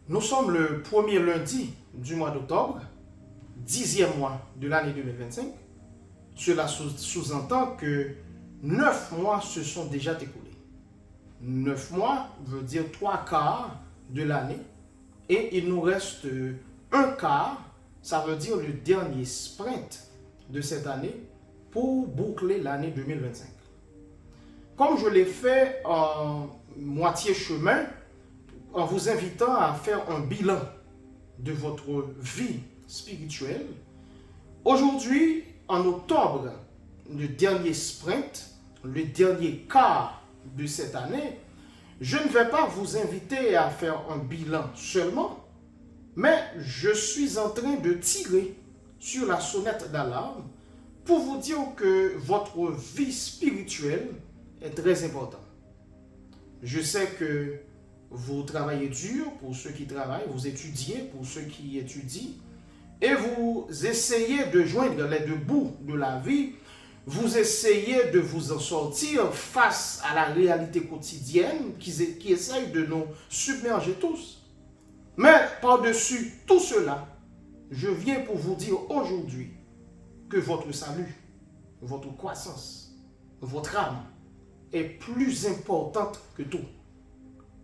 Nous sommes le premier lundi du mois d'octobre, 10e mois de l'année 2025. Cela sous-entend que 9 mois se sont déjà écoulés. 9 mois veut dire 3 quarts de l'année et il nous reste un quart, ça veut dire le dernier sprint de cette année pour boucler l'année 2025. Comme je l'ai fait en moitié chemin, en vous invitant à faire un bilan de votre vie spirituelle, aujourd'hui, en octobre, le dernier sprint, le dernier quart de cette année, je ne vais pas vous inviter à faire un bilan seulement, mais je suis en train de tirer sur la sonnette d'alarme pour vous dire que votre vie spirituelle est très importante. Je sais que vous travaillez dur pour ceux qui travaillent, vous étudiez pour ceux qui étudient, et vous essayez de joindre les deux bouts de la vie, vous essayez de vous en sortir face à la réalité quotidienne qui essaye de nous submerger tous. Mais par-dessus tout cela, je viens pour vous dire aujourd'hui que votre salut, votre croissance, votre âme est plus importante que tout.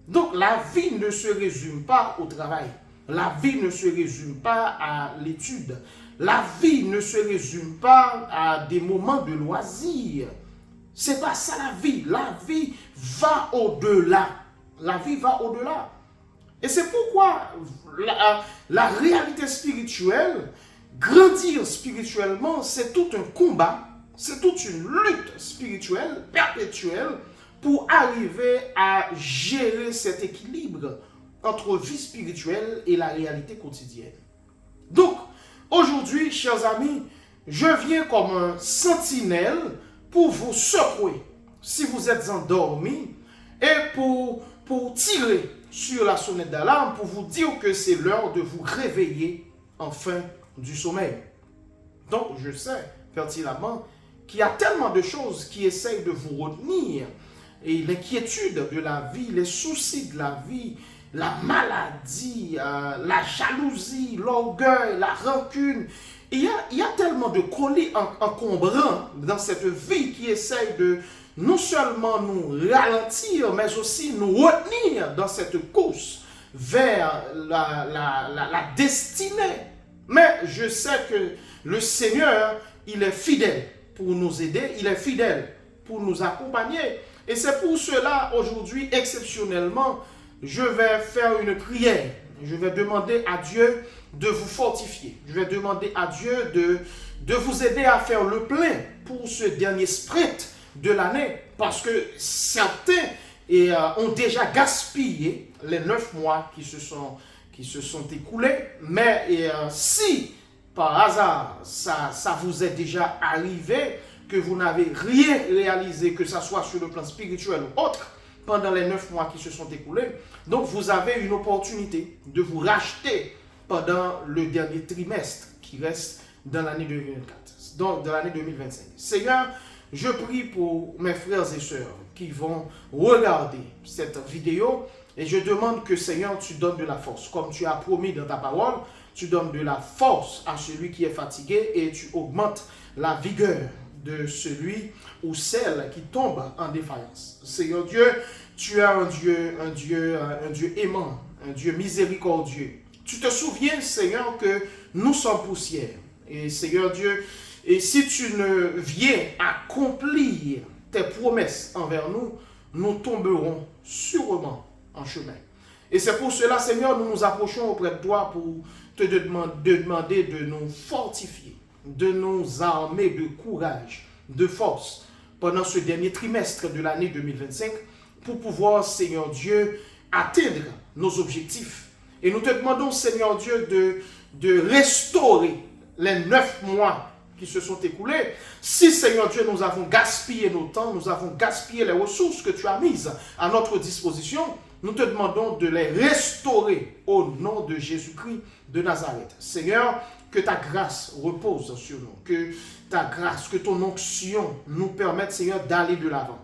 Donc la vie ne se résume pas au travail. La vie ne se résume pas à l'étude. La vie ne se résume pas à des moments de loisirs. C'est pas ça la vie. La vie va au-delà. La vie va au-delà. Et c'est pourquoi la réalité spirituelle, grandir spirituellement, c'est tout un combat, c'est toute une lutte spirituelle perpétuelle pour arriver à gérer cet équilibre entre vie spirituelle et la réalité quotidienne. Donc, aujourd'hui, chers amis, je viens comme un sentinelle pour vous secouer si vous êtes endormis et pour tirer sur la sonnette d'alarme pour vous dire que c'est l'heure de vous réveiller enfin du sommeil. Donc, je sais pertinemment qu'il y a tellement de choses qui essayent de vous retenir. Et l'inquiétude de la vie, les soucis de la vie, la maladie, la jalousie, l'orgueil, la rancune. Il y a tellement de colis encombrants dans cette vie qui essaye de non seulement nous ralentir, mais aussi nous retenir dans cette course vers la destinée. Mais je sais que le Seigneur, il est fidèle pour nous aider, il est fidèle pour nous accompagner. Et c'est pour cela, aujourd'hui, exceptionnellement, je vais faire une prière. Je vais demander à Dieu de vous fortifier. Je vais demander à Dieu de vous aider à faire le plein pour ce dernier sprint de l'année. Parce que certains ont déjà gaspillé les 9 mois qui se sont écoulés. Mais si, par hasard, ça vous est déjà arrivé, que vous n'avez rien réalisé, que ce soit sur le plan spirituel ou autre, pendant les 9 mois qui se sont écoulés. Donc, vous avez une opportunité de vous racheter pendant le dernier trimestre qui reste dans l'année 2024, donc dans l'année 2025. Seigneur, je prie pour mes frères et sœurs qui vont regarder cette vidéo et je demande que, Seigneur, tu donnes de la force. Comme tu as promis dans ta parole, tu donnes de la force à celui qui est fatigué et tu augmentes la vigueur de celui ou celle qui tombe en défaillance. Seigneur Dieu, tu es un Dieu aimant, un Dieu miséricordieux. Tu te souviens, Seigneur, que nous sommes poussière. Et Seigneur Dieu, et si tu ne viens accomplir tes promesses envers nous, nous tomberons sûrement en chemin. Et c'est pour cela, Seigneur, nous nous approchons auprès de toi pour te demander de nous fortifier, de nous armer de courage, de force pendant ce dernier trimestre de l'année 2025 pour pouvoir, Seigneur Dieu, atteindre nos objectifs. Et nous te demandons, Seigneur Dieu, de restaurer les 9 mois qui se sont écoulés. Si, Seigneur Dieu, nous avons gaspillé nos temps, nous avons gaspillé les ressources que tu as mises à notre disposition, nous te demandons de les restaurer au nom de Jésus-Christ de Nazareth. Seigneur, que ta grâce repose sur nous, que ta grâce, que ton onction nous permette, Seigneur, d'aller de l'avant.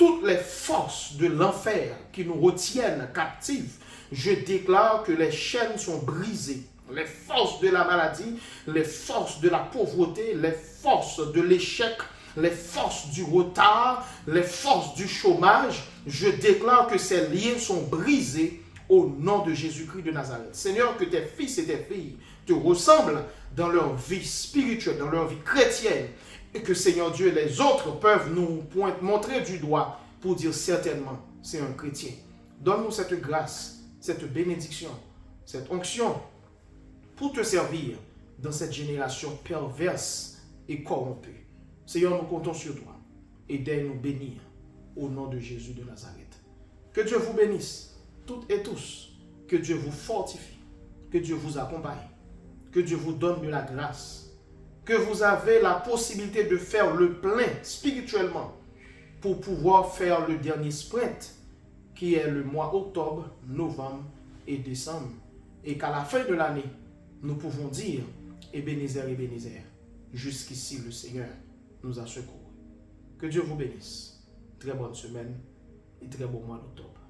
toutes les forces de l'enfer qui nous retiennent captifs, je déclare que les chaînes sont brisées. Les forces de la maladie, les forces de la pauvreté, les forces de l'échec, les forces du retard, les forces du chômage, je déclare que ces liens sont brisés au nom de Jésus-Christ de Nazareth. Seigneur, que tes fils et tes filles te ressemblent dans leur vie spirituelle, dans leur vie chrétienne, et que, Seigneur Dieu, les autres peuvent nous montrer du doigt pour dire certainement, c'est un chrétien. Donne-nous cette grâce, cette bénédiction, cette onction pour te servir dans cette génération perverse et corrompue. Seigneur, nous comptons sur toi. Aidez-nous bénir au nom de Jésus de Nazareth. Que Dieu vous bénisse, toutes et tous. Que Dieu vous fortifie. Que Dieu vous accompagne. Que Dieu vous donne de la grâce. Que vous avez la possibilité de faire le plein spirituellement pour pouvoir faire le dernier sprint qui est le mois octobre, novembre et décembre. Et qu'à la fin de l'année, nous pouvons dire Ebenezer, Ebenezer, jusqu'ici le Seigneur nous a secourus. Que Dieu vous bénisse. Très bonne semaine et très bon mois d'octobre.